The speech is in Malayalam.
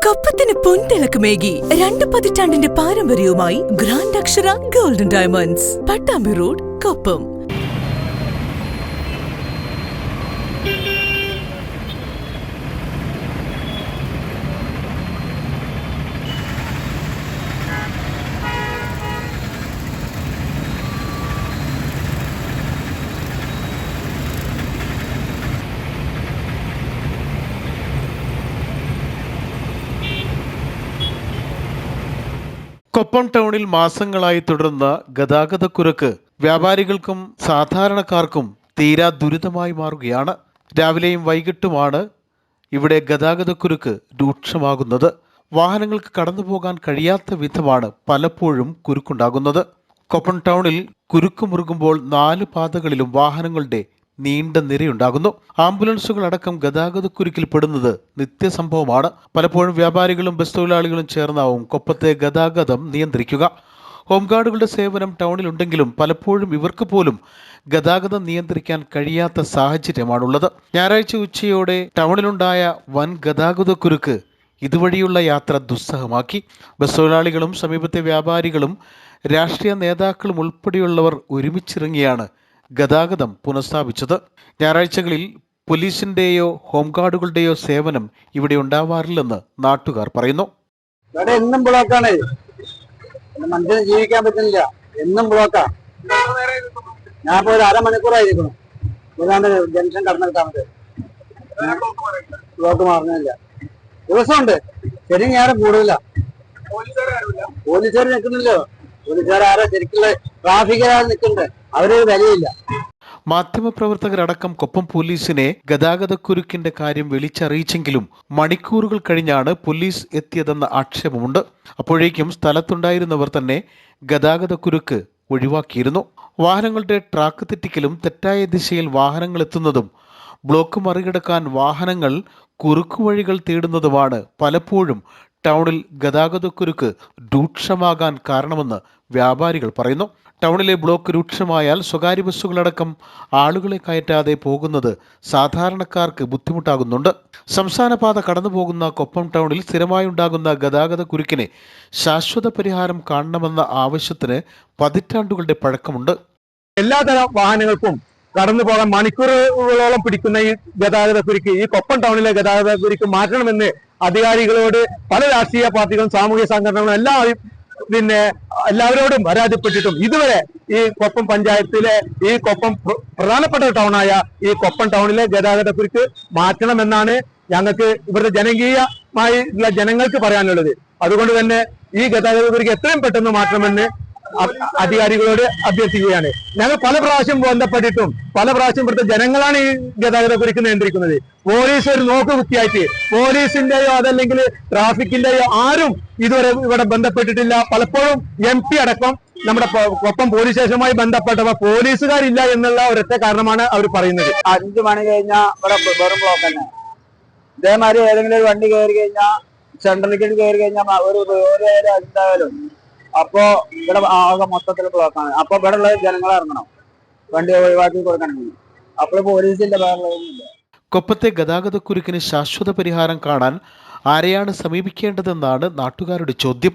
കൊപ്പത്തിന് പൊൻതിളക്കമേകി 2 പതിറ്റാണ്ടിന്റെ പാരമ്പര്യവുമായി ഗ്രാൻഡ് അക്ഷര golden diamonds, Pattambi road, Koppam. Koppam ടൗണിൽ മാസങ്ങളായി തുടരുന്ന ഗതാഗതക്കുരുക്ക് വ്യാപാരികൾക്കും സാധാരണക്കാർക്കും തീരാ ദുരിതമായി മാറുകയാണ്. രാവിലെയും വൈകിട്ടുമാണ് ഇവിടെ ഗതാഗതക്കുരുക്ക് രൂക്ഷമാകുന്നത്. വാഹനങ്ങൾക്ക് കടന്നുപോകാൻ കഴിയാത്ത വിധമാണ് പലപ്പോഴും കുരുക്കുണ്ടാകുന്നത്. കൊപ്പം ടൗണിൽ കുരുക്ക് മുറുകുമ്പോൾ 4 പാതകളിലും വാഹനങ്ങളുടെ നീണ്ട നിരയുണ്ടാകുന്നു. ആംബുലൻസുകൾ അടക്കം ഗതാഗതക്കുരുക്കിൽ പെടുന്നത് നിത്യസംഭവമാണ്. പലപ്പോഴും വ്യാപാരികളും ബസ് തൊഴിലാളികളും ചേർന്നാവും കൊപ്പത്തെ ഗതാഗതം നിയന്ത്രിക്കുക. ഹോംഗാർഡുകളുടെ സേവനം ടൗണിലുണ്ടെങ്കിലും പലപ്പോഴും ഇവർക്ക് പോലും ഗതാഗതം നിയന്ത്രിക്കാൻ കഴിയാത്ത സാഹചര്യമാണുള്ളത്. ഞായറാഴ്ച ഉച്ചയോടെ ടൗണിലുണ്ടായ വൻ ഗതാഗതക്കുരുക്ക് ഇതുവഴിയുള്ള യാത്ര ദുസ്സഹമാക്കി. ബസ് തൊഴിലാളികളും സമീപത്തെ വ്യാപാരികളും രാഷ്ട്രീയ നേതാക്കളും ഉൾപ്പെടെയുള്ളവർ ഒരുമിച്ചിറങ്ങിയാണ് ഗതാഗതം പുനഃസ്ഥാപിച്ചത്. ഞായറാഴ്ചകളിൽ പോലീസിന്റെയോ ഹോംഗാർഡുകളുടെയോ സേവനം ഇവിടെ ഉണ്ടാവാറില്ലെന്ന് നാട്ടുകാർ പറയുന്നു. എന്നും ബ്ലോക്കാണ്, മനുഷ്യന് ജീവിക്കാൻ പറ്റുന്നില്ല, എന്നും ബ്ലോക്കാ. ഞാൻ ഇപ്പോൾ ഒരു അരമണിക്കൂറായിരിക്കണം ജംഗ്ഷൻ കടന്നെടുത്താമത്, ബ്ലോക്ക് മാറുന്നില്ല. ദിവസമുണ്ട്, ശരി ഞാനും കൂടുതല. പോലീസുകാർ നിൽക്കുന്നില്ലോ, പോലീസുകാരാരാ ശരിക്കുള്ള ട്രാഫിക്കാരാണ് നിൽക്കുന്നത്, അവരൊരു വിലയില്ല. മാധ്യമപ്രവർത്തകരടക്കം കൊപ്പം പോലീസിനെ ഗതാഗതക്കുരുക്കിന്റെ കാര്യം വിളിച്ചറിയിച്ചെങ്കിലും മണിക്കൂറുകൾ കഴിഞ്ഞാണ് പോലീസ് എത്തിയതെന്ന ആക്ഷേപമുണ്ട്. അപ്പോഴേക്കും സ്ഥലത്തുണ്ടായിരുന്നവർ തന്നെ ഗതാഗതക്കുരുക്ക് ഒഴിവാക്കിയിരുന്നു. വാഹനങ്ങളുടെ ട്രാക്ക് തെറ്റിക്കലും തെറ്റായ ദിശയിൽ വാഹനങ്ങൾ എത്തുന്നതും ബ്ലോക്ക് മറികടക്കാൻ വാഹനങ്ങൾ കുറുക്കുവഴികൾ തേടുന്നതുമാണ് പലപ്പോഴും ടൗണിൽ ഗതാഗതക്കുരുക്ക് രൂക്ഷമാകാൻ കാരണമെന്ന് വ്യാപാരികൾ പറയുന്നു. ടൗണിലെ ബ്ലോക്ക് രൂക്ഷമായാൽ സ്വകാര്യ ബസ്സുകളടക്കം ആളുകളെ കയറ്റാതെ പോകുന്നത് സാധാരണക്കാർക്ക് ബുദ്ധിമുട്ടാകുന്നുണ്ട്. സംസ്ഥാന പാത കടന്നു പോകുന്ന കൊപ്പം ടൗണിൽ സ്ഥിരമായി ഉണ്ടാകുന്ന ഗതാഗതക്കുരുക്കിന് ശാശ്വത പരിഹാരം കാണണമെന്ന ആവശ്യത്തിന് പതിറ്റാണ്ടുകളുടെ പഴക്കമുണ്ട്. എല്ലാതരം വാഹനങ്ങൾക്കും കടന്നു പോകാൻ മണിക്കൂറുകളോളം പിടിക്കുന്ന ഈ ഗതാഗതക്കുരുക്ക്, ഈ കൊപ്പം ടൗണിലെ ഗതാഗതക്കുരുക്ക് മാറ്റണമെന്ന് അധികാരികളോട് പല രാഷ്ട്രീയ പാർട്ടികളും സാമൂഹിക സംഘടനകളും എല്ലാവരോടും പരാതിപ്പെട്ടിട്ടും ഇതുവരെ ഈ കൊപ്പം പഞ്ചായത്തിലെ ഈ കൊപ്പം പ്രധാനപ്പെട്ട ടൗണായ ഈ കൊപ്പം ടൗണിലെ ഗതാഗതക്കുരുക്ക് മാറ്റണമെന്നാണ് ഞങ്ങൾക്ക് ഇവിടുത്തെ ജനകീയമായി ഉള്ള ജനങ്ങൾക്ക് പറയാനുള്ളത്. അതുകൊണ്ട് തന്നെ ഈ ഗതാഗതക്കുരുക്ക് എത്രയും പെട്ടെന്ന് മാറ്റണമെന്ന് അധികാരികളോട് അഭ്യർത്ഥിക്കുകയാണ്. ഞങ്ങൾ പല പ്രാവശ്യം ബന്ധപ്പെട്ടിട്ടും പല പ്രാവശ്യം ഇവിടുത്തെ ജനങ്ങളാണ് ഈ ഗതാഗതക്കുരുക്ക് നിയന്ത്രിക്കുന്നത്. പോലീസ് ഒരു നോക്കുകുത്തിയായിട്ട് പോലീസിന്റെയോ അതല്ലെങ്കിൽ ട്രാഫിക്കിന്റെയോ ആരും ഇതുവരെ ഇവിടെ ബന്ധപ്പെട്ടിട്ടില്ല. പലപ്പോഴും MP അടക്കം നമ്മുടെ കൊപ്പം പോലീസ് സ്റ്റേഷനുമായി ബന്ധപ്പെട്ടവർ പോലീസുകാരില്ല എന്നുള്ള ഒരൊറ്റ കാരണമാണ് അവർ പറയുന്നത്. 5 മണി കഴിഞ്ഞാൽ ഇവിടെ വെറും ബ്ലോക്ക് തന്നെ. ഇതേമാതിരി ഏതെങ്കിലും ഒരു വണ്ടി കയറി കഴിഞ്ഞാൽ സെൻട്രലിലേക്ക് കയറി കഴിഞ്ഞാൽ ഒരു എന്തായാലും അപ്പോ ഇവിടെ ആകെ മൊത്തത്തിൽ ബ്ലോക്കാണ്. അപ്പൊ ഇവിടെ ഉള്ള ജനങ്ങൾ ഇറങ്ങണം, വണ്ടി ഒഴിവാക്കി കൊടുക്കണമെങ്കിൽ. അപ്പോൾ പോലീസിന്റെ ഭാഗങ്ങളില്ല. കൊപ്പത്തെ ഗതാഗതക്കുരുക്കിന് ശാശ്വത പരിഹാരം കാണാൻ ആരെയാണ് സമീപിക്കേണ്ടതെന്നാണ് നാട്ടുകാരുടെ ചോദ്യം.